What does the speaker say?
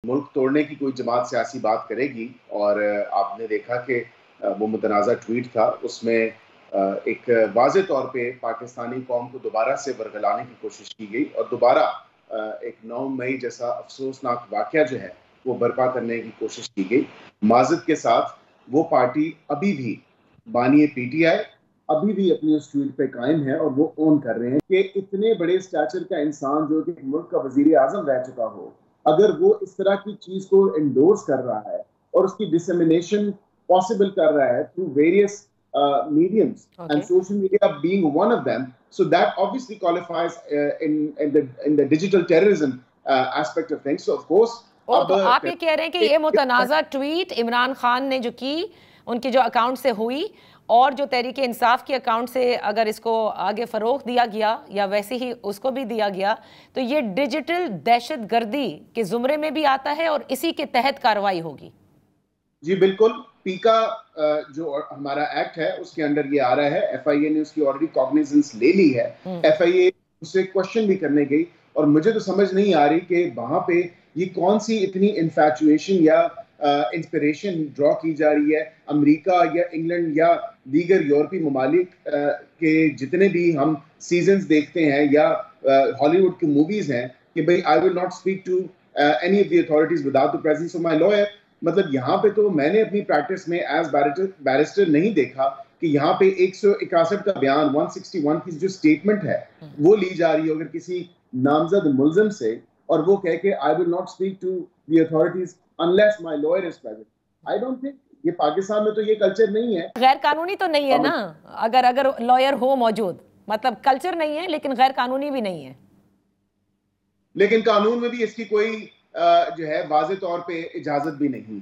मुल्क तोड़ने की कोई जमात सियासी बात करेगी और आपने देखा कि वो मुतनाज़ा ट्वीट था, उसमें एक वाज़ेह तौर पे पाकिस्तानी कौम को दोबारा से बरगलाने की कोशिश की गई और दोबारा एक 9 मई जैसा अफसोसनाक वाक़या जो है वो बर्पा करने की कोशिश की गई। माज़रत के साथ वो पार्टी अभी भी बानी पीटीआई अभी भी अपनी उस ट्वीट पे कायम है और वो ऑन कर रहे हैं कि इतने बड़े स्टैचर का इंसान जो कि मुल्क का वजीर आजम रह चुका हो, अगर वो इस तरह की चीज को एंडोर्स कर रहा है और उसकी डिसेमिनेशन पॉसिबल कर रहा है through various mediums and social media being one of them, so that obviously qualifies in the digital terrorism aspect of things. So of course तो आप ये कह रहे हैं कि ये मुतनाज़ा ट्वीट इमरान खान ने जो की उनके जो अकाउंट से हुई और जो तहरीक इंसाफ के अकाउंट से अगर इसको आगे फ़रोग़ दिया गया या वैसे ही उसको भी दिया गया तो ये डिजिटल दहशत गर्दी के ज़ुमरे में भी आता है और इसी के तहत कार्रवाई होगी? जी बिल्कुल, पीका जो हमारा एक्ट है उसके अंडर ये आ रहा है। एफआईए ने उसकी ऑलरेडी कॉग्निजेंस ले ली है। एफआईए उसे क्वेश्चन भी करने गई और मुझे तो समझ नहीं आ रही कि वहां पे ये कौन सी इतनी इन्फैचुएशन या इंस्पिरेशन ड्रॉ की जा रही है। अमेरिका या इंग्लैंड या दीगर यूरोपीय ममालिक के जितने भी हम सीजन्स देखते हैं या हॉलीवुड की मूवीज हैं कि भाई I will not speak to any of the authorities without the presence of my lawyer. मतलब यहाँ पे तो मैंने अपनी प्रैक्टिस में एज बैरिस्टर नहीं देखा कि यहाँ पे 161 का बयान 161 की जो स्टेटमेंट है वो ली जा रही है अगर किसी नामजद मुल्जिम से और वो कह के I will not speak to the authorities unless my lawyer is present. I don't think ये पाकिस्तान में तो ये कल्चर नहीं है। गैर कानूनी तो नहीं है ना, अगर लॉयर हो मौजूद, मतलब कल्चर नहीं है लेकिन गैर कानूनी भी नहीं है। लेकिन कानून में भी इसकी कोई जो है वाज़ेह तौर पे इजाजत भी नहीं है।